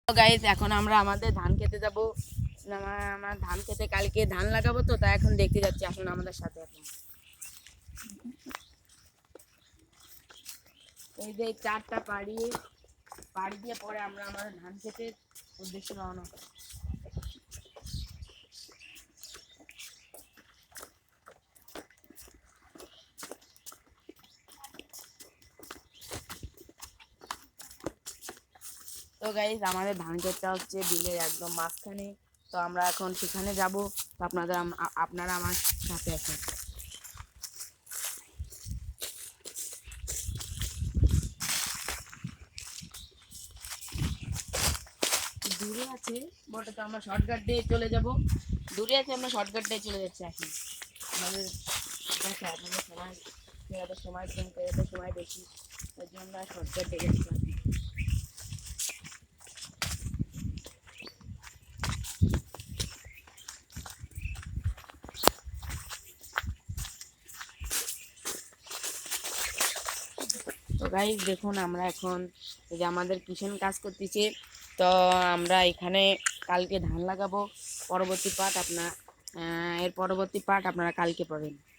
তো গাইস এখন আমরা আমাদের ধান খেতে যাব। আমার ধান খেতে কালকে ধান লাগাবো, তো তাই এখন দেখতে যাচ্ছি। আসুন আমাদের সাথে। এখন এই যে চারটা পাড়ি দিয়ে পরে আমরা আমাদের ধান খেতে উদ্দেশ্যে রওনা হব। তো গাইস আমাদের ধান ক্ষেতটা হচ্ছে বিলের একদম মাঝখানে। তো আমরা এখন সেখানে যাব। তো আপনারা আমার সাথে আছেন। দূরে আছে বটে, তো আমরা শর্টকাট দিয়ে চলে যাব। দূরে আছে, আমরা শর্টকাট দিয়ে চলে যাচ্ছি। এখন আমাদের দেখা আপনাদের সময় ফেরাতে সময় কম, ফেরাতে সময় বেশি, তার জন্য আমরা শর্টকাট দিয়ে যাচ্ছি। তো গাইস দেখুন, আমরা এখন এই যে আমাদের কিষান কাজ করতেছে। তো আমরা এখানে কালকে ধান লাগাবো। পরবর্তী পার্ট আপনারা কালকে পাবেন।